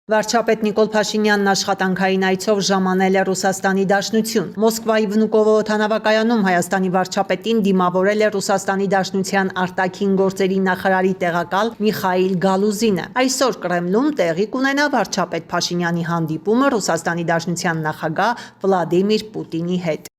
Վարչապետ Նիկոլ Փաշինյանն աշխատանքային այցով ժամանել է Ռուսաստանի Դաշնություն։ Մոսկվայի Վնուկովո օդանավակայանում Հայաստանի վարչապետին դիմավորել է Ռուսաստանի Դաշնության արտաքին գործերի նախարարի տեղակալ Միխայիլ Գալուզինը։ Այսօր Կրեմլում տեղի կունենա վարչապետ Փաշինյանի հանդիպումը Ռուսաստանի Դաշնության նախագահ Վլադիմիր Պուտինի հետ։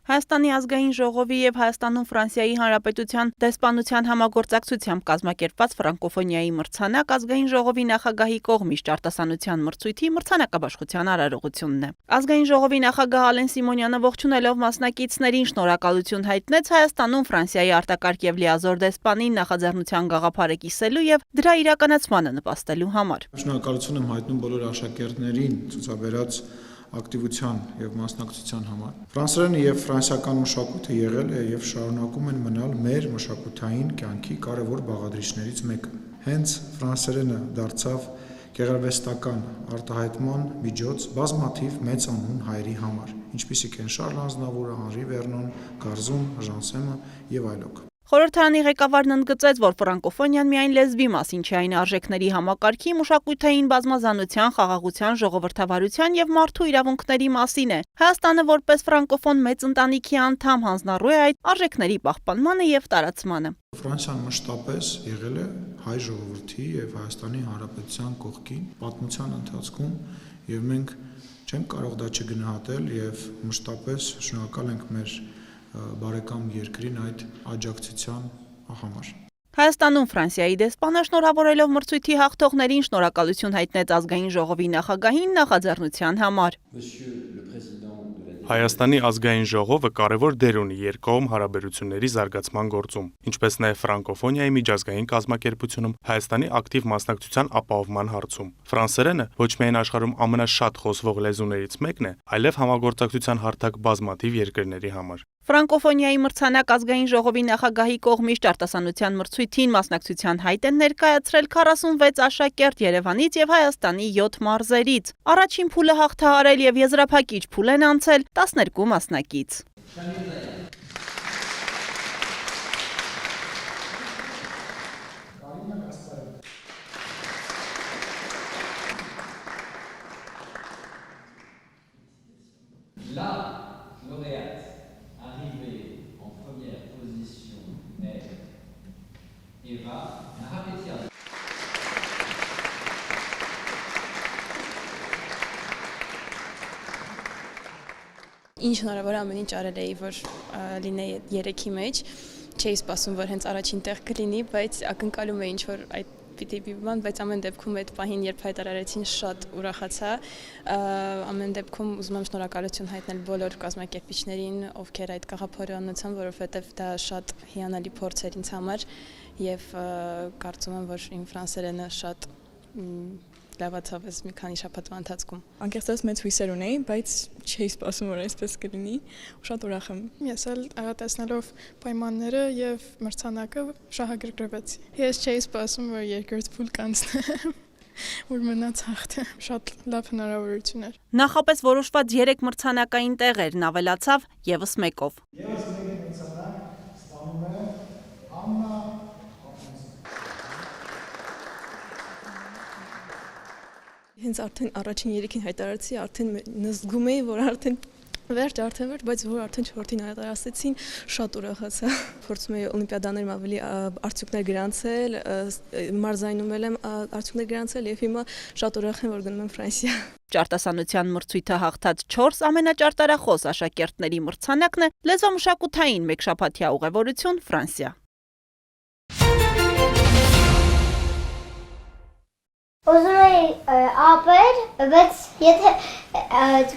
Հայաստանի ազգային ժողովի և Հայաստանում Ֆրանսիայի Հանրապետության դեսպանության համագործակցությամբ կազմակերպված ֆրանկոֆոնիայի մրցանակ ազգային ժողովի նախագահի կողմից արտասանության մրցույթի մրցանակաբաշխության արարողությունն է։ Ազգային ժողովի նախագահ Ալեն Սիմոնյանը ողջունելով մասնակիցներին շնորհակալություն հայտնեց Հայաստանում Ֆրանսիայի արտակարգ և լիազոր դեսպանին նախաձեռնության գաղափարը կիսելու և դրա իրականացմանը նպաստելու համար։ Շնորհակալություն եմ հայտնում բոլոր աշակերտներին ցուցաբերած ակտիվության եւ մասնակցության համար։ Ֆրանսերենը եւ ֆրանսիական մշակույթը եղել է եւ շարունակում են մնալ մեր մշակութային կյանքի կարևոր բաղադրիչներից մեկը։ Հենց ֆրանսերենը դարձավ գեղարվեստական արտահայտման միջոց բազմաթիվ մեծ անուն հայերի համար, ինչպիսիք են Շարլ Ազնավուրը, Անրի Վերնոն, Գարզուն, Ժանսեմը եւ այլոք։ Խորհրդարանի ղեկավարն ընդգծեց, որ ֆրանկոֆոնիան միայն լեզվի մասին չէ, այն արժեքների համակարգի, մշակութային բազմազանության, խաղաղության, ժողովրդավարության եւ մարդու իրավունքների մասին է։ Հայաստանը որպես ֆրանկոֆոն մեծ ընտանիքի անդամ հանձնառու է այդ արժեքների պահպանմանը եւ տարածմանը։ Ֆրանսիան մշտապես եղել է հայ ժողովրդի եւ Հայաստանի Հանրապետության կողքին պատմության ընթացքում եւ մենք չենք կարող դա չգնահատել եւ մշտապես շնորհակալ ենք մեր բարեկամ երկրին այդ աջակցության համար։ Հայաստանում Ֆրանսիայի դեսպանը շնորհավորելով մրցույթի հաղթողներին շնորհակալություն հայտնեց ազգային ժողովի նախագահին նախաձեռնության համար։ Հայաստանի ազգային ժողովը կարևոր դեր ունի երկկողմ հարաբերությունների զարգացման գործում, ինչպես նաև ֆրանկոֆոնիայի միջազգային կազմակերպությունում Հայաստանի ակտիվ մասնակցության ապահովման հարցում։ Ֆրանսերենը ոչ միայն աշխարհում ամենաշատ խոսվող լեզուներից մեկն է, այլև համագործակցության հարթակ բազմաթիվ երկրների համար։ Ֆրանկոֆոնիայի մրցանակ ազգային ժողովի նախագահի կողմից արտասանության մրցույթին մասնակցության հայտ են ներկայացրել 46 աշակերտ Երևանից եւ Հայաստանի 7 մարզերից։ Առաջին փուլը հաղթահարել եւ եզրափակիչ փուլ են անցել 12 մասնակից։ Ինչ հնարավոր ամեն ինչ արել էի, որ լինեի 3-ի մեջ, չէի սպասում, որ հենց առաջին տեղ կլինի, բայց ակնկալում էի ինչ-որ այդ պիտի բիբան, բայց ամեն դեպքում այդ պահին, երբ հայտարարեցին, շատ ուրախացա, ամեն դեպքում ուզում եմ շնորհակալություն հայտնել բոլոր կազմակերպիչներին, ովքեր այդ գաղափարը անցան, որովհետև դա շատ հիանալի փորձ էր ինձ համար եւ կարծում եմ, որ իմ ֆրանսերենը շատ լավացավ այս մի քանի շաբաթվա ընթացքում։ Անկեղծած մեծ հույսեր ունեի, բայց չէի սպասում, որ այսպես կլինի, ու շատ ուրախ եմ։ Ես էլ տեսնելով պայմանները եւ մրցանակը շահագրգռվեցի։ Ես չէի սպասում, որ երկրորդ փուլ կանցնեմ, որ մնաց հաղթը։ Շատ լավ հնարավորություն էր։ Նախապես որոշված 3 մրցանակային տեղերն ավելացավ եւս մեկով։ Եվս մեկ մրցանակ ստանում է Աննա Հենց արդեն առաջին 3-ին հայտարարեցի, արդեն զգում էի, որ արդեն վերջ, բայց որ արդեն 4-ին հայտարարեցին, շատ ուրախացա։ Փորձում էի օլիմպիադաներում ավելի արդյունքներ գրանցել, մարզայնում եմ արդյունքներ գրանցել եւ հիմա շատ ուրախ եմ, որ գնում եմ Ֆրանսիա։ Արտասանության մրցույթը հաղթած 4 ամենաճարտարախոս աշակերտների մրցանակն է լեզվամշակութային մեկշաբաթյա ուղևորություն Ֆրանսիա։ Ուզում էի ապեր, բայց եթե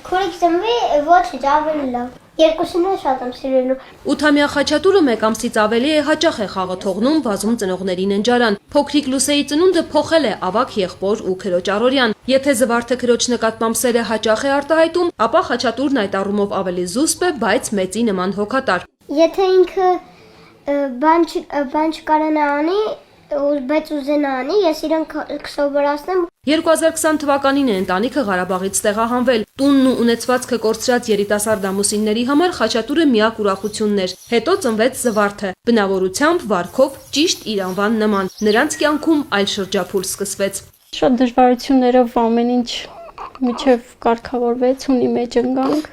քուրիկ ծնվի, ոչ ավելի լավ։ Երկուսին էլ շատ եմ սիրելու։ 8-ամյա Խաչատուրը մեկ ամսից ավելի է հաճախ է խաղը թողնում վազում ծնողների ննջարան։ Փոքրիկ Լուսեի ծնունդը փոխել է ավագ եղբոր ու քրոջ Արորյան։ Եթե զվարթը քրոջ նկատմամբ սերը հաճախ է արտահայտում, ապա Խաչատուրն այդ առումով ավելի զուսպ է, բայց մեծի նման հոգատար։ Եթե ինքը բան չկարենա անի, բայց ուզենա անի, ես իրան կսովորացնեմ։ 2020 թվականին է ընտանիքը Ղարաբաղից տեղահանվել։ Տունն ու ունեցվածքը կորցրած երիտասարդ ամուսինների համար Խաչատուրը միակ ուրախությունն էր։ Հետո ծնվեց Զվարթը, բնավորությամբ, վարքով ճիշտ իր անվան նման։ Նրանց կյանքում այլ շրջափուլ սկսվեց։ Շատ դժվարություններով ամեն ինչ միջև կարգավորվեց, ունի մեջ ընկանք։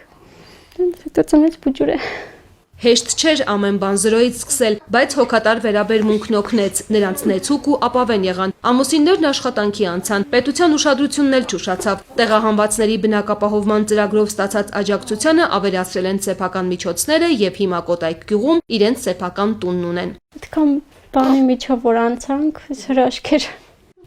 Հետո ծնվեց բուջուրը։ Հեշտ չէր ամեն բան զրոյից սկսել, բայց հոգատար վերաբերմունքն օգնեց, նրանց նեցուկ ու ապավեն եղան։ Ամուսիններն աշխատանքի անցան, պետության ուշադրությունն էլ չուշացավ։ Տեղահանվածների բնակապահովման ծրագրով ստացած աջակցությանը ավելացրել են սեփական միջոցները եւ հիմա Կոտայք գյուղում իրենց սեփական տունն ունեն։ Այդքան բանի միջով որ անցանք, հրաշք էր։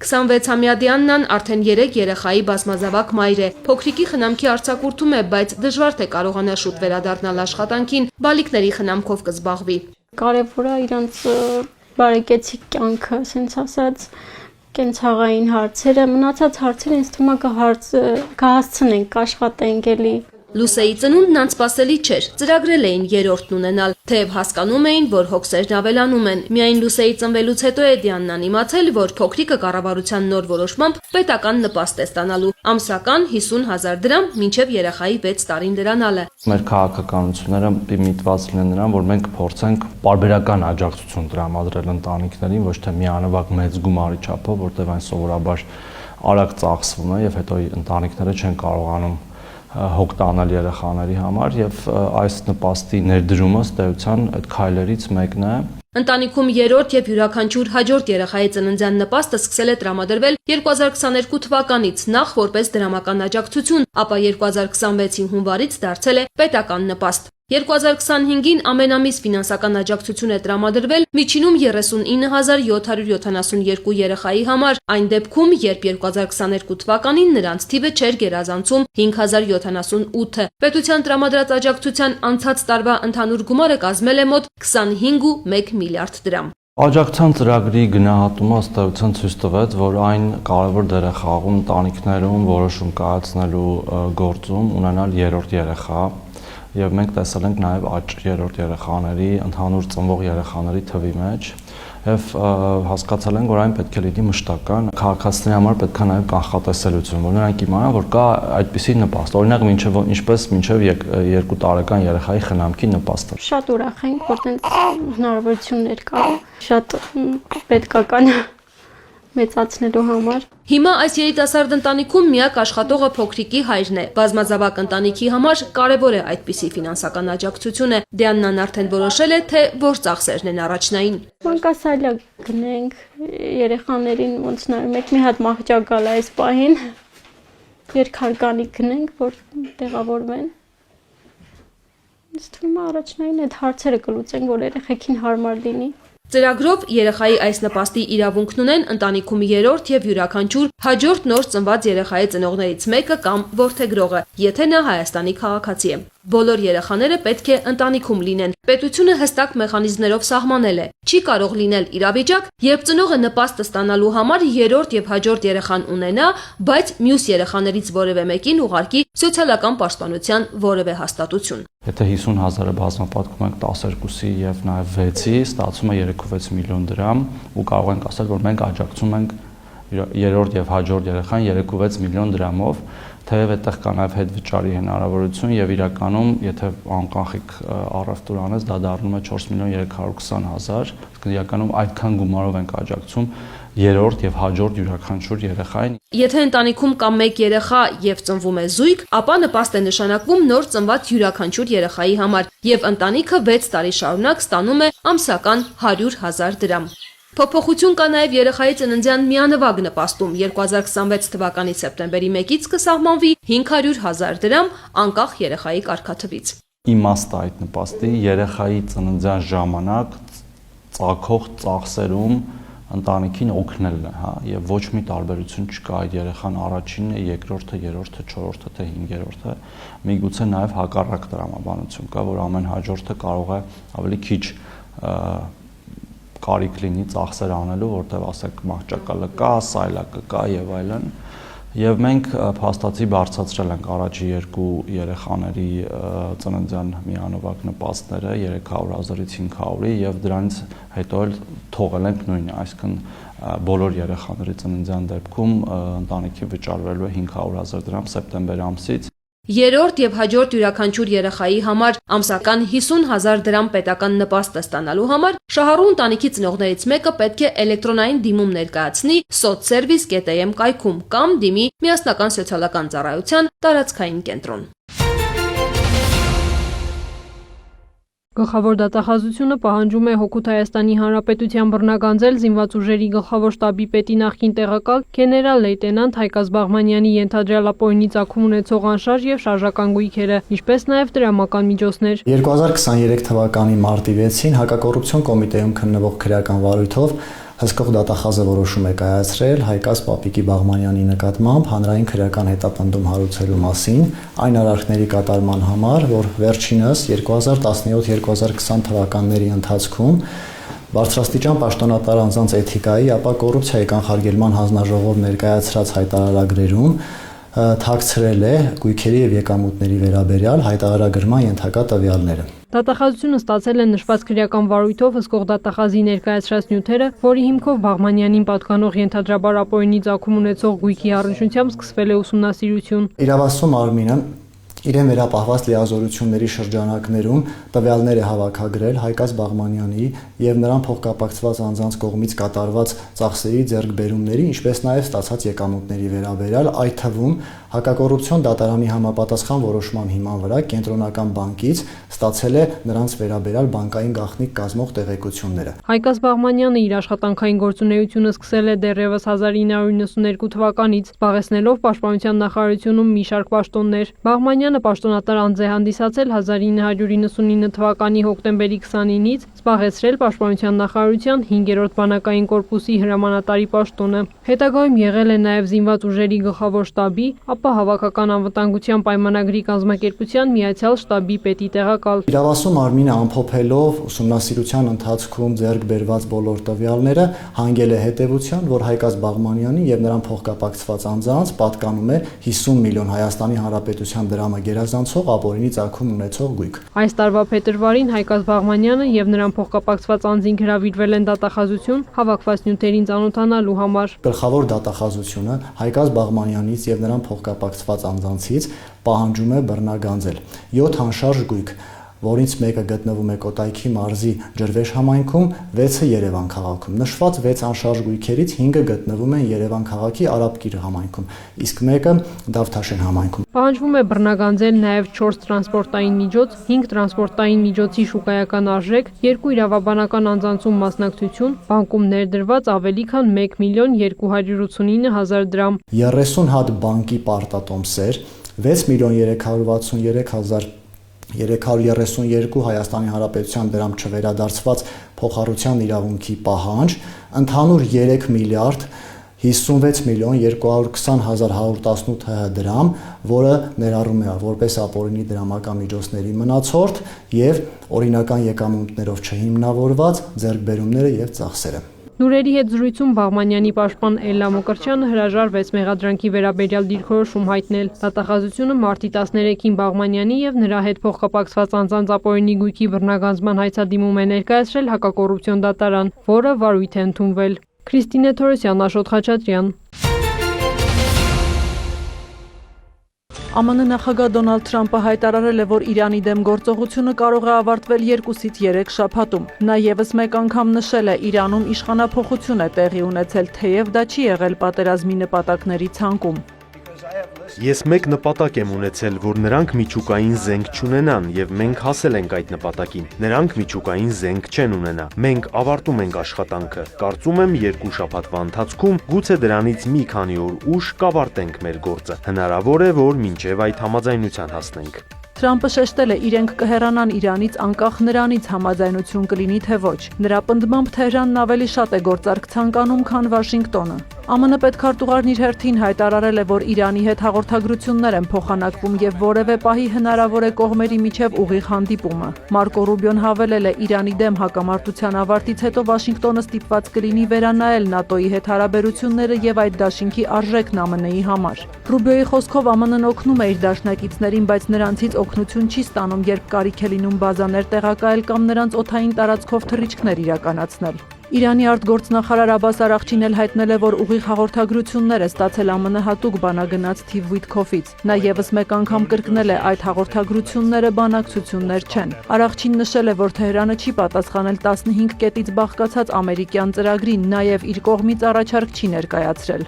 26-ամյա Դիաննան արդեն 3 երեխայի բազմազավակ մայր է։ Փոքրիկի խնամքի արձակուրդում է, բայց դժվար թե կարողանա շուտ վերադառնալ աշխատանքին, բալիկների խնամքով կզբաղվի։ Կարևորը իրանց բարեկեցիկ կյանքը, ասենց ասած, կենցաղային հարցերը, մնացած հարցերը ինձ թվում է կհասցնենք, կաշխատենք էլի։ Լուսեի ծնունդն անսպասելի չէր, ծրագրել էին երրորդն ունենալ, թեև հասկանում էին, որ հոգսերն ավելանում են։ Միայն Լուսեի ծնվելուց հետո է Դիաննան իմացել, որ փոքրիկը կառավարության նոր որոշմամբ պետական նպաստ է ստանալու, ամսական 50,000 դրամ մինչև երեխայի 6 տարին դրանալը։ Մեր քաղաքականությունները միտված լինեն նրան, որ մենք փորձենք պարբերական աջակցություն տրամադրել ընտանիքներին, ոչ թե միանվագ մեծ գումարի չափով, որտեղ այն սովորաբար արագ ծախսվում է եւ հետո ընտանիքները չեն կարողանում հոգ տանել երեխաների համար եւ այս նպաստի ներդրումը ստեյության այդ քայլերից մեկն է։ Ընտանիքում երրորդ եւ յուրաքանչյուր հաջորդ երեխայի ծննդյան նպաստը սկսել է տրամադրվել 2022 թվականից, նախ որպես դրամական աջակցություն, ապա 2026-ի հունվարից դարձել է պետական նպաստ։ 2025-ին ամենամիս ֆինանսական աջակցություն է տրամադրվել միջինում 39,772 երեխայի համար, այն դեպքում, երբ 2022 թվականին նրանց թիվը չէր գերազանցում 5,078-ը։ Պետության տրամադրած աջակցության անցած տարվա ընդհանուր գումարը կազմել է մոտ 25,1 միլիարդ դրամ։ Աջակցության ծրագրի գնահատումը ըստ էության ցույց տվեց, որ այն կարևոր դեր է խաղում ընտանիքներում որոշում կայացնելու գործում ունենալ երրորդ երեխա։ Եվ մենք տեսել ենք նաև աճ երրորդ երեխաների, ընդհանուր ծնվող երեխաների թվի մեջ եւ հասկացել ենք, որ այն պետք է լինի մշտական։ Քաղաքացիների համար պետք է նաև կանխատեսելիություն, որ նրանք իմանան, որ կա այդպիսի նպաստ։ Օրինակ, ինչպես մինչև 2 տարեկան երեխայի խնամքի նպաստը։ Շատ ուրախ ենք, որ տենց հնարավորություններ կա, շատ պետքական մեծացնելու համար։ Հիմա այս երիտասարդ ընտանիքում միակ աշխատողը փոքրիկի հայրն է։ Բազմազավակ ընտանիքի համար կարևոր է այդպիսի ֆինանսական աջակցությունը։ Դիաննան արդեն որոշել է, թե որ ծախսերն են առաջնային։ Մանկասալիա գնենք, երեխաներին ոնց նայում եք, մի հատ մահճակ գալ այս պահին, երկհարկանի գնենք, որ տեղավորվեն։ Ինձ թվում է առաջնային այդ հարցերը կլուծենք, որ երեխեքին հարմար լինի։ Ծրագրով երեխայի այս նպաստի իրավունքն ունեն ընտանիքում երրորդ եւ յուրաքանչյուր հաջորդ նոր ծնված երեխայի ծնողներից մեկը կամ որդեգրողը, եթե նա Հայաստանի քաղաքացի է։ Բոլոր երեխաները պետք է ընտանիքում լինեն։ Պետությունը հստակ մեխանիզմներով սահմանել է։ Չի կարող լինել իրավիճակ, երբ ծնողը նպաստը ստանալու համար երրորդ եւ հաջորդ երեխան ունենա, բայց մյուս երեխաներից որևէ մեկին ուղարկի սոցիալական պաշտպանության որևէ հաստատություն։ Եթե 50,000-ը բազմապատկում ենք 12-ի եւ նաեւ 6-ի, ստացվում է 3.6 միլիոն դրամ ու կարող ենք ասել, որ մենք աջակցում ենք երրորդ եւ հաջորդ երեխան 3.6 միլիոն դրամով, թեև այդտեղ կա նաեւ հետվճարի հնարավորություն եւ իրականում, եթե անկանխիկ առևտուր անես, դա դառնում է 4.320.000, իսկ իրականում այդքան գումարով ենք աջակցում երրորդ եւ հաջորդ յուրաքանչյուր երեխային։ Եթե ընտանիքում կա մեկ երեխա եւ ծնվում է զույգ, ապա նպաստ է նշանակվում նոր ծնված յուրաքանչյուր երեխայի համար եւ ընտանիքը 6 տարի շարունակ ստանում է ամսական 100,000 դրամ։ Փոփոխություն կա նաև երեխայի ծննդյան միանվագ նպաստում 2026 թվականի սեպտեմբերի 1-ից կսահմանվի 500,000 դրամ անկախ երեխայի կարգաթվից։ Իմաստը այդ նպաստի երեխայի ծննդյան ժամանակ ծագող ծախսերում ընտանիքին օգնելն է, հա, եւ ոչ մի տարբերություն չկա այդ երեխան առաջինն է, երկրորդը, երրորդը, չորրորդը, թե հինգերորդը, միգուցե նաեւ հակառակ տրամաբանություն կա, որ ամեն հաջորդը կարող է ավելի քիչ կարիք լինի ծախսեր անելու, որտեղ ասեք մահճակալը կա, սայլակը կա եւ այլն։ Եվ մենք փաստացի բարձրացրել ենք առաջի երկու երեխաների ծննդյան միանվագ նպաստները 300,000-ից 500-ի եւ դրանից հետո էլ թողել ենք նույնը, այսինքն բոլոր երեխաների ծննդյան դեպքում ընտանիքի վճարվելու է 500,000 դրամ սեպտեմբեր ամսից։ Երրորդ եւ հաջորդ յուրաքանչյուր երեխայի համար ամսական 50,000 դրամ պետական նպաստ ստանալու համար շահառու ընտանիքի ծնողներից մեկը պետք է էլեկտրոնային դիմում ներկայացնի sotservice.am կայքում կամ դիմի միասնական սոցիալական ծառայության տարածքային կենտրոն։ Գլխավոր դատախազությունը պահանջում է հօգուտ Հայաստանի Հանրապետության բռնագանձել զինված ուժերի գլխավոր շտաբի պետի նախկին տեղակալ գեներալ լեյտենանտ Հայկազ Բաղմանյանի ենթադրյալ ապօրինի ծագում ունեցող անշարժ եւ շարժական գույքերը, ինչպես նաեւ դրամական միջոցներ։ 2023 թվականի մարտի 6-ին Հակակոռուպցիոն կոմիտեում քննվող քրեական վարույթով հսկող դատախազը որոշում է կայացրել Հայկազ Պապիկի Բաղմանյանի նկատմամբ հանրային քրեական հետապնդում հարուցելու մասին այն արարքների կատարման համար, որ վերջինս 2017-2020 թվականների ընթացքում բարձրաստիճան պաշտոնատար անձանց էթիկայի, ապա կոռուպցիայի կանխարգելման հանձնաժողով ներկայացրած հայտարարագրերում թաքցրել է գույքերի եւ եկամուտների վերաբերյալ հայտարարագրման ենթակա տվյալները։ Դատախազությունը ստացել է նշված քրեական վարույթով հսկող դատախազի ներկայացրած նյութերը, որի հիմքով Բաղմանյանին պատկանող ենթադրաբար ապօրինի ծագում ունեցող գույքի առնչությամբ սկսվել է ուսումնասիրություն։ Իրավասու մարմինը իրեն վերապահված լիազորությունների շրջանակներում տվյալներ է հավաքագրել Հայկազ Բաղմանյանի եւ նրան փոխկապակցված անձանց կողմից կատարված ծախսերի ձեռքբերումների, ինչպես նաեւ ստացած եկամուտների վերաբերյալ, այդ թվում Հակակոռուպցիոն դատարանի համապատասխան որոշման հիման վրա կենտրոնական բանկից ստացել է նրանց վերաբերյալ բանկային գաղտնիք կազմող տեղեկությունները։ Հայկազ Բաղմանյանը իր աշխատանքային գործունեությունը սկսել է դեռևս 1992 թվականից, զբաղեցնելով Պաշտպանության նախարարությունում մի շարք պաշտոններ։ Բաղմանյանը պաշտոնատար անձ է հանդիսացել 1999 թվականի հոկտեմբերի 29-ից, զբաղեցրել Պաշտպանության նախարարության 5-րդ բանակային կորպուսի հրամանատարի պաշտոնը։ Հետագայում եղել է նաև զինված ուժերի գլխավոր շտաբի, ապա Հավաքական անվտանգության պայմանագրի կազմակերպության միացյալ շտաբի պետի տեղակալ։ Իրավասու մարմինը ամփոփելով ուսումնասիրության ընթացքում ձեռք բերված բոլոր տվյալները հանգել է հետևության, որ Հայկազ Բաղմանյանին եւ նրան փոխկապակցված անձանց պատկանում է 50 միլիոն Հայաստանի Հանրապետության դրամը գերազանցող ապօրինի ծագում ունեցող գույք։ Այս տարվա փետրվարին Հայկազ Բաղմանյանը եւ նրան փոխկապակցված անձին հրավիրվել են դատախազություն հավաքված նյութերին ծանոթանալու համար։ Գլխավոր դատախազությունը Հայկազ Բաղմանյանից եւ նրան փոխկապակցված անձանցից պահանջում է բռնագանձել 7 անշարժ գույք, որից մեկը գտնվում է Կոտայքի մարզի Ջրվեժ համայնքում, 6-ը Երևան քաղաքում։ Նշված 6 անշարժ գույքերից 5-ը գտնվում են Երևան քաղաքի Արաբկիր համայնքում, իսկ մեկը Դավթաշեն համայնքում։ Պահանջվում է բռնագանձել նաև 4 տրանսպորտային միջոց, 5 տրանսպորտային միջոցի շուկայական արժեք, 2 իրավաբանական անձանցում մասնակցություն, բանկում ներդրված ավելի քան 1,289,000 դրամ, 30 հատ բանկի պարտատոմսեր, 6,363,332 Հայաստանի Հանրապետության դրամ չվերադարձված փոխառության իրավունքի պահանջ, ընդհանուր 3 միլիարդ 56,220,118 դրամ, որը ներառում է որպես ապօրինի դրամական միջոցների մնացորդ եւ օրինական եկամուտներով չհիմնավորված ձեռքբերումները եւ ծախսերը։ Լուրերի հետ զրույցում Բաղմանյանի պաշտպան Էլլա Մոկրչյանը հրաժարվեց մեղադրանքի վերաբերյալ դիրքորոշում հայտնել։ Դատախազությունը մարտի 13-ին Բաղմանյանի եւ նրա հետ փոխկապակցված անձանց ապօրինի գույքի բռնագանձման հայցադիմում է ներկայացրել Հակակոռուպցիոն դատարան, որը վարույթ է ընդունվել։ Քրիստինե Թորոսյան, Աշոտ Խաչատրյան։ ԱՄՆ նախագահ Դոնալդ Թրամփը հայտարարել է, որ Իրանի դեմ գործողությունը կարող է ավարտվել 2-ից 3 շաբաթում։ Նա եւս մեկ անգամ նշել է, Իրանում իշխանափոխություն է տեղի ունեցել, թեև դա չի եղել պատերազմի նպատակների ցանկում։ Ես մեկ նպատակ եմ ունեցել, որ նրանք միջուկային զենք չունենան, եւ մենք հասել ենք այդ նպատակին։ Նրանք միջուկային զենք չեն ունենա։ Մենք ավարտում ենք աշխատանքը։ Կարծում եմ 2 շաբաթվա ընթացքում գուցե դրանից մի քանի օր ուշ կավարտենք մեր գործը։ Հնարավոր է, որ մինչև այդ համաձայնության հասնենք։ Թրամփը շեշտել է, իրենք կհեռանան Իրանից անկախ նրանից համաձայնություն կլինի թե ոչ։ Նրա պնդմամբ Թեհրանն ավելի շատ է գործարք ցանկանում, քան Վաշինգտոնը։ ԱՄՆ պետքարտուղարն իր հերթին հայտարարել է, որ Իրանի հետ հաղորդագրություններ են փոխանակվում եւ որևէ պահի հնարավոր է կողմերի միջև ուղիղ հանդիպումը։ Մարկո Ռուբիոն հավելել է, Իրանի դեմ հակամարտության ավարտից հետո Վաշինգտոնը ստիպված կլինի վերանայել ՆԱՏՕ-ի հետ հարաբերությունները եւ այդ դաշինքի արժեքն ԱՄՆ-ի համար։ Ռուբիոյի խոսքով ԱՄՆ-ն օգնում է իր դաշնակիցներին, բայց նրանցից օգնություն չի ստանում, երբ կարիք է լինում բազաներ տեղակայել կամ նրանց օդային տարածքով թռիչքներ իրականացնել։ Իրանի արտգործնախարար Աբբաս Արաղչին էլ հայտնել է, որ ուղիղ հաղորդագրություններ է ստացել ԱՄՆ հատուկ բանագնաց Սթիվ Վիթքոֆից։ Նա եւս մեկ անգամ կրկնել է, այդ հաղորդագրությունները բանակցություններ չեն։ Արաղչին նշել է, որ Թեհրանը չի պատասխանել 15 կետից բաղկացած ամերիկյան ծրագրին, նաեւ իր կողմից առաջարկ չի ներկայացրել։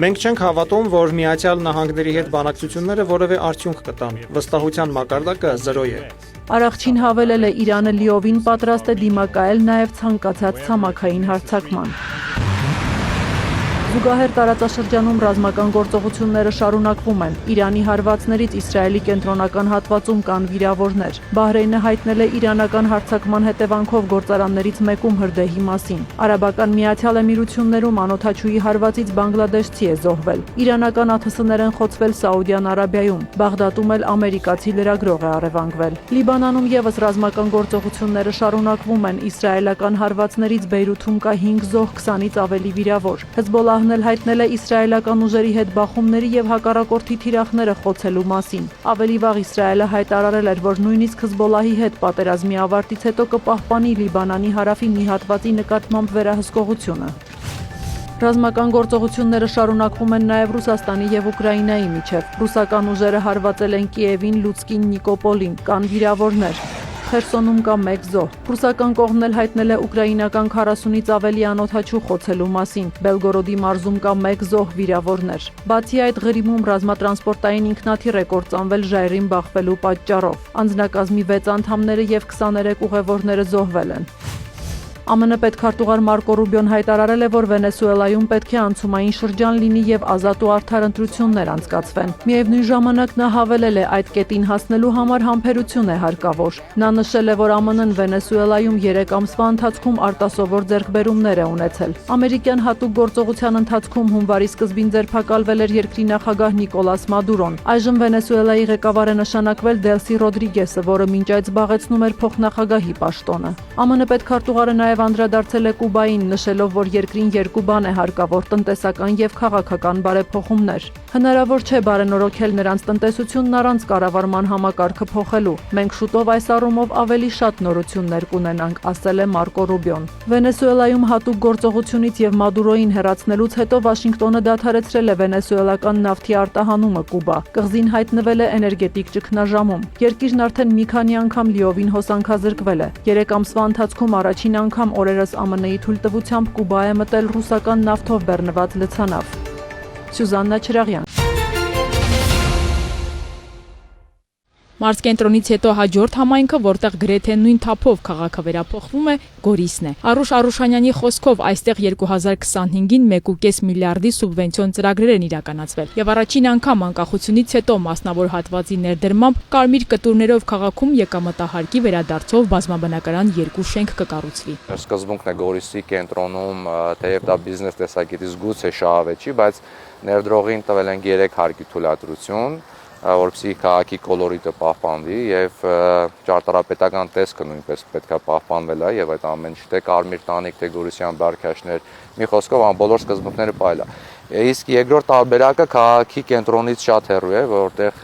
Մենք չենք հավատում, որ Միացյալ Նահանգների հետ բանակցությունները որևէ արդյունք կտան։ Վստահության մակարդակը 0 է։ Արաղչին հավելել է, Իրանը լիովին պատրաստ է դիմակայել նաև ցանկացած ցամաքային հարձակման։ Զուգահեռ տարածաշրջանում ռազմական գործողությունները շարունակվում են։ Իրանի հարվածներից Իսրայելի կենտրոնական հատվածում կան վիրավորներ։ Բահրեյնը հայտնել է իրանական հարձակման հետևանքով գործարաններից մեկում հրդեհի մասին։ Արաբական Միացյալ Էմիրություններում անօդաչուի հարվածից բանգլադեշցի է զոհվել։ Իրանական ԱԹՍ-ներ են խոցվել Սաուդյան Արաբիայում։ Բաղդադում էլ ամերիկացի լրագրող է առևանգվել։ Լիբանանում եւս ռազմական գործողությունները շարունակվում են։ Իսրայելական հարվածներից Բեյրութում կա 5 զոհ, 20-ից ավելի վիրավոր։ Հեզբոլլահն էլ հայտնել է իսրայելական ուժերի հետ բախումների եւ հակառակորդի թիրախները խոցելու մասին։ Ավելի վաղ Իսրայելը հայտարարել էր, որ նույնիսկ Հեզբոլլահի հետ պատերազմի ավարտից հետո կպահպանի Լիբանանի հարավի մի հատվածի նկատմամբ վերահսկողությունը։ Ռազմական գործողությունները շարունակվում են նաև Ռուսաստանի եւ Ուկրաինայի միջև։ Ռուսական ուժերը հարվածել են Կիևին, Լուցկին, Նիկոպոլին, կան վիրավորներ։ Խերսոնում կա 1 զոհ։ Ռուսական կողմն էլ հայտնել է ուկրաինական 40-ից ավելի անօդաչու խոցելու մասին։ Բելգորոդի մարզում կա 1 զոհ, վիրավորներ։ Բացի այդ, Ղրիմում ռազմատրանսպորտային ինքնաթիռ է կործանվել ժայռին բախվելու պատճառով։ Անձնակազմի 6 անդամները եւ 23 ուղևորները զոհվել են։ ԱՄՆ պետքարտուղար Մարկո Ռուբիոն հայտարարել է, որ Վենեսուելայում պետք է անցումային շրջան լինի եւ ազատ ու արդար ընտրություններ անցկացվեն։ Միևնույն ժամանակ նա հավելել է, այդ կետին հասնելու համար համբերություն է հարկավոր։ Նա նշել է, որ ԱՄՆ-ն Վենեսուելայում 3 ամսվա ընթացքում արտասովոր ձեռքբերումներ է ունեցել։ Ամերիկյան հատուկ գործողության ընթացքում հունվարի սկզբին ձերբակալվել էր երկրի նախագահ Նիկոլաս Մադուրոն։ Այժմ Վենեսուելայի ղեկավար է նշանակվել Դելսի Ռոդրիգեսը, որը մինչ այդ զբաղեցնում էր փոխնախագահի պաշտոնը։ ԱՄՆ պետքարտուղարը նաև անդրադարձել է Կուբային, նշելով, որ երկրին 2 բան է հարկավոր՝ տնտեսական եւ քաղաքական բարեփոխումներ։ Հնարավոր չէ բարենորոգել նրանց տնտեսությունն առանց կառավարման համակարգը փոխելու։ Մենք շուտով այս առումով ավելի շատ նորություններ կունենանք, ասել է Մարկո Ռուբիոն։ Վենեսուելայում հատուկ գործողությունից եւ Մադուրոին հեռացնելուց հետո Վաշինգտոնը դադարեցրել է վենեսուելական նավթի արտահանումը Կուբա։ Կղզին հայտնվել է էներգետիկ ճգնաժամում։ Երկիրն արդեն մի քանի անգամ լիովին հոսանքազրկվել է։ 3 ամսվա ընթացքում առաջին անգամ օրերս ԱՄՆ-ի թույլտվությամբ Կուբա է մտել ռուսական նավթով բեռնված լցանավ։ Սյուզաննա Չրաղյան։ Մարզկենտրոնից հետո հաջորդ համայնքը, որտեղ գրեթե նույն թափով քաղաքը վերափոխվում է, Գորիսն է։ Արուշ Արուշանյանի խոսքով այստեղ 2025-ին 1.5 միլիարդի սուբվենցիոն ծրագրեր են իրականացվել եւ առաջին անգամ անկախությունից հետո մասնավոր հատվածի ներդրմամբ կարմիր կտուրներով քաղաքում եկամտահարկի վերադարձով բազմաբնակարան 2 շենք կկառուցվի։ Սկզբունքն է Գորիսի կենտրոնում, թեև դա բիզնես տեսակետից գուցե շահավետ չի, բայց ներդրողին տվել են 3 հարկի թույլատրություն, որպեսզի քաղաքի կոլորիտը պահպանվի եւ ճարտարապետական տեսքը նույնպես պետք է պահպանվել է եւ այդ ամեն ինչ թե կարմիր տանիք, թե Գորիսյան բարքաշներ, մի խոսքով բոլոր սկզբունքները պայել է։ Իսկ երկրորդ տարբերակը քաղաքի կենտրոնից շատ հեռու է, որտեղ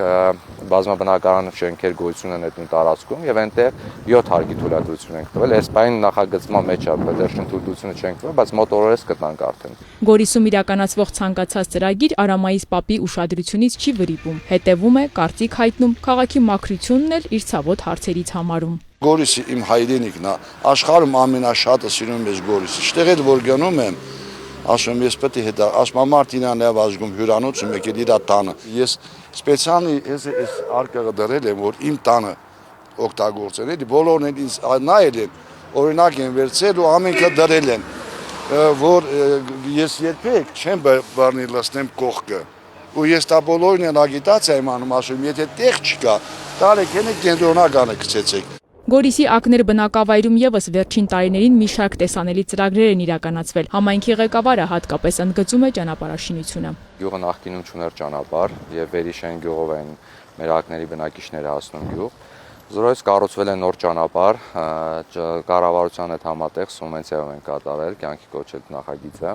բազմաբնակարան շենքեր գոյություն են այդ տարածքում եւ այնտեղ 7 հարկի թույլատրություն ենք տվել։ Այս բանը նախագծման մեջ է, դեռ թույլատությունը չենք տվել, բայց մոտ օրերս կտանք արդեն։ Գորիսում իրականացվող ցանկացած ծրագիր Արամայից Պապի ուշադրությունից չի վրիպում։ Հետևում է, կարծիք հայտնում, քաղաքի մաքրությունն էլ իր ցավոտ հարցերից համարում։ Գորիսը իմ հայրենիքն է, աշխարհում ամենաշատը սիրում եմ Գորիսը։ Այստեղ էլ որ գնում եմ, ասում եմ ես պետք է հետա, ասում Մարտինան է ազգում հյուրանոցում եկել իր տանը։ Ես սպեցիալի այս արկղը դրել եմ, որ իմ տանը օգտագործել եմ, բոլորն են ինձ նայել են, օրինակ են վերցել ու ամենքը դրել են, որ ես երբեք չեմ բռնի լցնեմ կողքը։ Ու ես դա բոլորին են ագիտացիա եմ անում, ասում եթե տեղ չկա, տալեք ենեք կենտրոնականը գցեցեք։ Գորիսի ակներ բնակավայրում եւս վերջին տարիներին մի շարք տեսանելի ծրագրեր են իրականացվել։ Համայնքի ղեկավարը հատկապես ընդգծում է ճանապարհաշինությունը։ Գյուղը նախկինում չուներ ճանապարհ եւ Վերիշեն գյուղով են մեր ակների բնակիչները հասնում գյուղ։ Զորոյս կառուցվել է նոր ճանապարհ, կառավարության հետ համատեղ սուբվենցիայով են կատարել, կյանքի կոչել նախագիծը։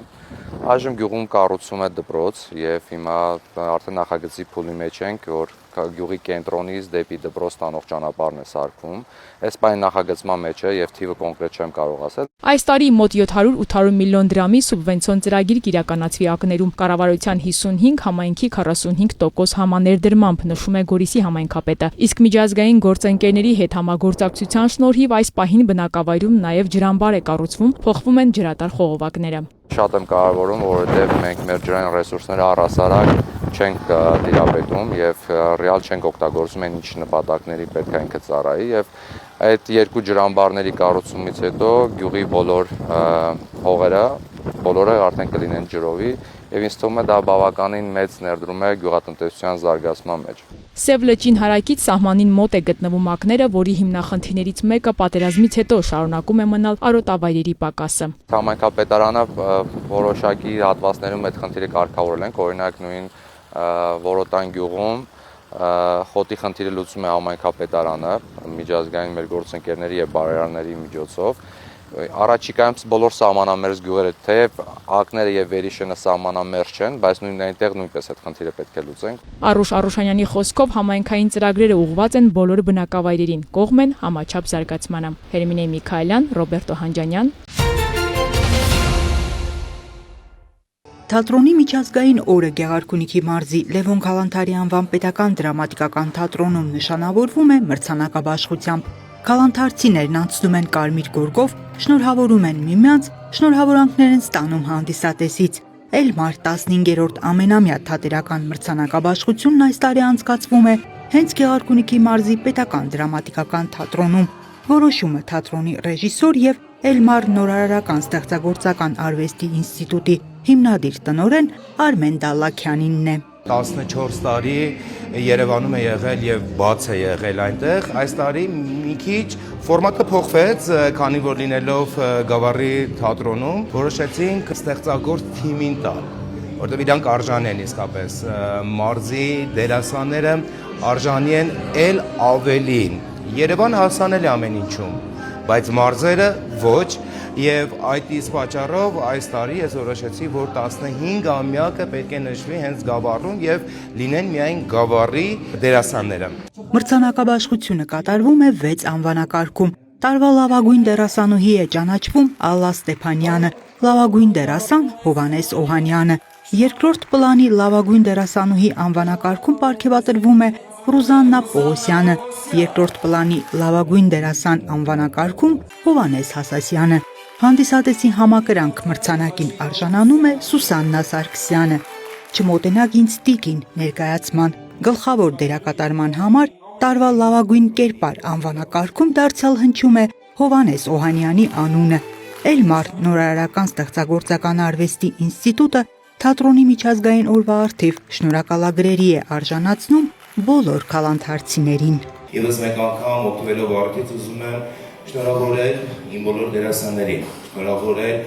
Այժմ գյուղում կառուցում է դպրոց եւ հիմա արդեն նախագծի փուլի մեջ ենք, որ գյուղի կենտրոնից դեպի դպրոց տանող ճանապարհն է սարքում։ Այս բանի նախագծման մեջ է եւ թիվը կոնկրետ չեմ կարող ասել։ Այս տարի մոտ 700-800 միլիոն դրամի սուբվենցիոն ծրագիր կիրականացվի ակներում կառավարության 55, համայնքի 45% համաներդրմամբ, նշում է Գորիսի համայնքապետը։ Իսկ միջազգային գործընկերների հետ համագործակցության շնորհիվ այս պահին բնակավայրում նաև ջրամբար է կառուցվում, փոխվում են ջրատար խողովակները։ Շատ եմ կարևորում, որովհետև մենք մեր ջրային ռեսուրսները առհասարակ չենք տիրապետում եւ ռեալ չենք օգտագործում այն ինչ նպատակների պետք է ինքը ծառայի եւ այդ երկու ջրամբարների կառուցումից հետո գյուղի բոլոր հողերը բոլորը արդեն կլինեն ջրովի եւ ինձ թվում է դա բավականին մեծ ներդրում է գյուղատնտեսության զարգացման մեջ։ Սև լճին հարակից սահմանին մոտ է գտնվում ակները, որի հիմնախնդիրներից մեկը պատերազմից հետո շարունակում է մնալ արոտավայրերի պակասը։ Համայնքապետարանը որոշակի հատվածներում այդ խնդիրը կարգավորել ենք, օրինակ նույն Որոտան գյուղում խոտի խնդիրը լուծում է համայնքապետարանը միջազգային մեր գործընկերների եւ բարերարների միջոցով։ Առաջիկայում բոլոր սահմանամերձ գյուղերը թեև ակները եւ վերիշենը սահմանամերձ չեն, բայց նույն այնտեղ նույնպես այդ խնդիրը պետք է լուծենք։ Արուշ Արուշանյանի խոսքով համայնքային ծրագրերը ուղղված են բոլոր բնակավայրերին, կողմ են համաչափ զարգացմանը։ Հերմինե Միքայելյան, Ռոբերտո Հանջանյան։ Թատրոնի միջազգային օրը Գեղարքունիքի մարզի Լևոն Քալանթարի անվան պետական դրամատիկական թատրոնում նշանավորվում է մրցանակաբաշխությամբ։ Քալանթարցիներն անցնում են կարմիր գորգով, շնորհավորում են միմյանց, շնորհավորանքներ են ստանում հանդիսատեսից։ Էլմար 15-րդ ամենամյա թատերական մրցանակաբաշխությունն այս տարի անցկացվում է հենց Գեղարքունիքի մարզի պետական դրամատիկական թատրոնում։ Որոշումը թատրոնի ռեժիսոր եւ Էլմար նորարարական ստեղծագործական արվեստի ինստիտուտի հիմնադիր տնօրեն Արմեն Դալաքյանինն է։ 14 տարի Երևանում է եղել եւ բաց է եղել այնտեղ։ Այս տարի մի քիչ ֆորմատը փոխվեց, քանի որ լինելով Գավառի թատրոնում, որոշեցինք ստեղծագործ թիմին տալ, որտեղ իրանք արժանի են իսկապես։ Մարզի դերասանները արժանի են էլ ավելին։ Երևանը հասանել է ամեն ինչում, բայց մարզերը ոչ, եւ այդ իսկ պատճառով այս տարի ես որոշեցի, որ 15-ամյակը պետք է նշվի հենց Գավառում եւ լինեն միայն Գավառի դերասանները։ Մրցանակաբաշխությունը կատարվում է 6 անվանակարգում։ Տարվա լավագույն դերասանուհի է ճանաչվում Ալլա Ստեփանյանը, լավագույն դերասան Հովհաննես Օհանյանը։ Երկրորդ պլանի լավագույն դերասանուհի անվանակարգում պարգևատրվում է Ռուզաննա Պողոսյանը, երկրորդ պլանի լավագույն դերասան անվանակարգում Հովհաննես Հասասյանը։ Հանդիսատեսի համակրանք մրցանակին արժանանում է Սուսաննա Սարգսյանը։ Չմոտենակ ինձ տիկին ներկայացման գլխավոր դերակատարման համար տարվա լավագույն կերպար անվանակարգում դարձյալ հնչում է Հովհաննես Օհանյանի անունը։ Էլմար նորարարական ստեղծագործական արվեստի ինստիտուտը թատրոնի միջազգային օրվա առթիվ շնորհակալագրերի է արժանացնում բոլոր քալանթարցիներին։ Եվս մեկ անգամ օգտվելով առիթից ուզում եմ շնորհավորել իմ բոլոր դերասաններին, շնորհավորել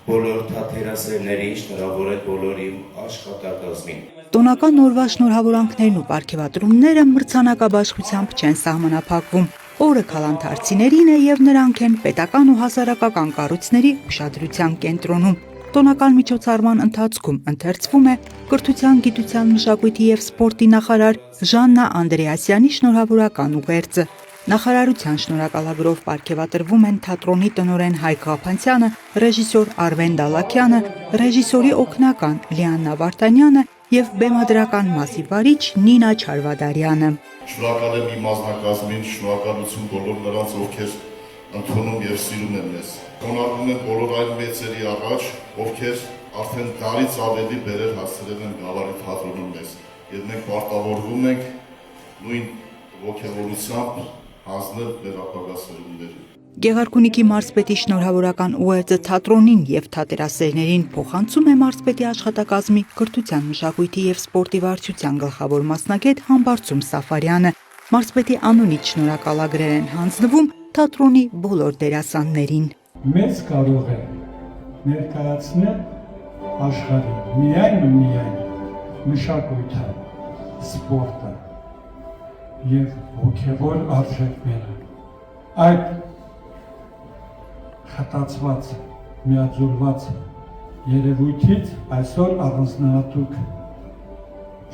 բոլոր թատերասերներին, շնորհավորել բոլոր իմ աշխատակազմին։ Տոնական օրվա շնորհավորանքներն ու պարգևատրումները մրցանակաբաշխությամբ չեն սահմանափակվում։ Օրը քալանթարցիներին է եւ նրանք են պետական ու հասարակական կառույցների ուշադրության կենտրոնում։ Տոնական միջոցառման ընթացքում ընթերցվում է կրթության, գիտության, մշակույթի եւ սպորտի նախարար Ժաննա Անդրեասյանի շնորհավորական ուղերձը։ Նախարարության շնորհակալագրով պարգևատրվում են թատրոնի տնօրեն Հայկ Ղափանցյանը, ռեժիսոր Արմեն Դալաքյանը, ռեժիսորի օգնական Լիաննա Վարդանյանը եւ բեմադրական մասի վարիչ Նինա Չարվադարյանը։ Շնորհակալ եմ իմ ազնագազմին, շնորհակալություն բոլոր նրանց, ովքեր ընդունում եւ սիրում են մեզ։ Գոնարվում են բոլոր այն մեծերի առաջ, ովքեր արդեն դարից ավելի բերել հասցրել են Գավառի թատրոնում մեզ։ Եվ մենք պարտավորվում ենք նույն ոգևորությամբ հանձնել մեր ապագա սերունդերին։ Գեղարքունիքի մարզպետի շնորհավորական ուղերձը թատրոնին եւ թատերասերներին փոխանցում է մարզպետի աշխատակազմի կրթության, մշակույթի եւ սպորտի վարչության գլխավոր մասնագետ Համբարձում Սաֆարյանը։ Մարզպետի անունից շնորհակալագրեր են հանձնվում թատրոնի բոլոր դերասաններին։ Մեծ կարող է ներկայացնել աշխարհին միայն մշակույթը, սպորտը եւ հոգեվոր արժեքները։ Այդ խտացված, միաձուլված երևույթից այսօր առանձնահատուկ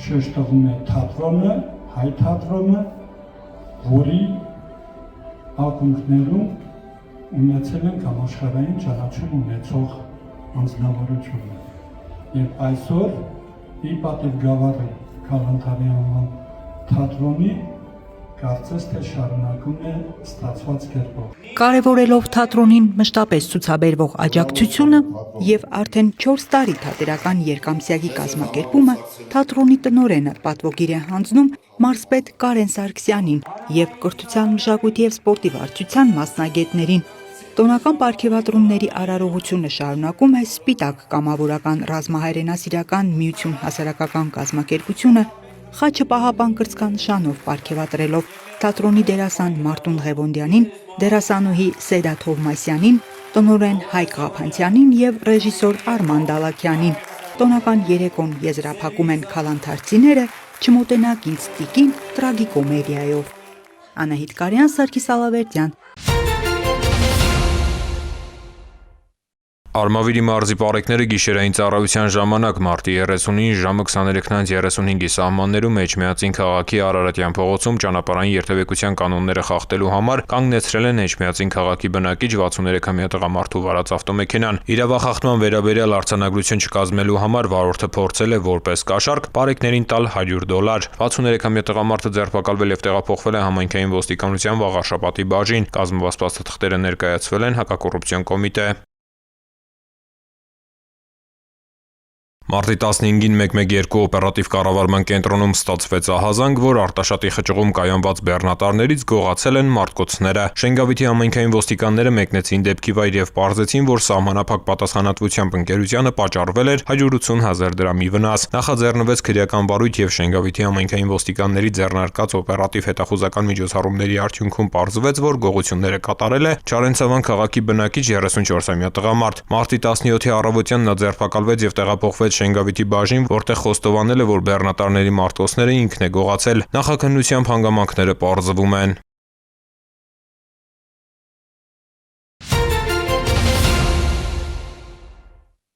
շեշտվում է թատրոնը, հայ թատրոնը, որի ակունքներում ունեցել ենք համաշխարհային ճանաչում ունեցող անձնավորությունը։ Եվ այսօր ի պատիվ Քալանթարի անվան թատրոնի կարծես թե շարունակում է ստացված կերպով։ Կարևորելով թատրոնին մշտապես ցուցաբերվող աջակցությունը եւ արդեն 4 տարի թատերական երկամսյակի կազմակերպումը, թատրոնի տնօրենը պատվոգիր է հանձնում մարզպետ Կարեն Սարգսյանին եւ կրթության, մշակույթի եւ սպորտի վարչության մասնագետներին։ Տոնական պարգևատրոնների արարողությունը շարունակում է Սպիտակ կամավորական ռազմահայրենասիրական միություն հասարակական կազմակերպությունը, Խաչը պահապան կրծքանշանով պարգևատրելով թատրոնի դերասան Մարտուն Ղևոնդյանին, դերասանուհի Սեդա Թովմասյանին, տնօրեն Հայկ Ղափանցյանին եւ ռեժիսոր Արման Դալաքյանին։ Տոնական երեկոն եզրափակում են քալանթարցիները «Չմոտենաք ինձ տիկին» տրագիկոմեդիայով։ Անահիտ Կարյան, Սարգիս Ալավերդյան։ Արմավիրի մարզի պարեկները գիշերային ծառայության ժամանակ մարտի 30-ին ժամը 23:35-ի սահմաններում Էջմիածին քաղաքի Արարատյան փողոցում ճանապարհային երթևեկության կանոնները խախտելու համար կանգնեցրել են Էջմիածին քաղաքի բնակիչ 63-ամյա տղամարդու վարած ավտոմեքենան։ Իրավախախտման վերաբերյալ արձանագրություն չկազմելու համար վարորդը փորձել է որպես կաշառք պարեկներին տալ $100։ 63-ամյա տղամարդը ձերբակալվել եւ տեղափոխվել է համայնքային ոստիկանության Վաղարշապատի բաժին։ Կազմված փաստաթղթերը ներկայացվել են հակակոռուպցիոն կոմիտե։ Մարտի 15-ին 112 օպերատիվ կառավարման կենտրոնում ստացվեց ահազանգ, որ Արտաշատի խճղում կայանված բեռնատարներից գողացել են մարտկոցները։ Շենգավիթի համայնքային ոստիկանները մեկնեցին դեպքի վայր եւ պարզեցին, որ սահմանափակ պատասխանատվությամբ ընկերությանը պատճառվել էր 180,000 դրամի վնաս։ Նախաձեռնվեց քրեական վարույթ եւ Շենգավիթի համայնքային ոստիկանների ձեռնարկած օպերատիվ հետախուզական միջոցառումների արդյունքում պարզվեց, որ գողությունները կատարել է Չարենցավան քաղաքի բնակիչ 34-ամյա տղամարդ։ Մարտի 17-ի առավոտյան նա ձերբակալվեց եւ տեղափոխվեց Շենգավիթի բաժին, որտեղ խոստովանել է, որ բեռնատարների մարտկոցները ինքն է գողացել։ Նախաքննությամբ հանգամանքները պարզվում են։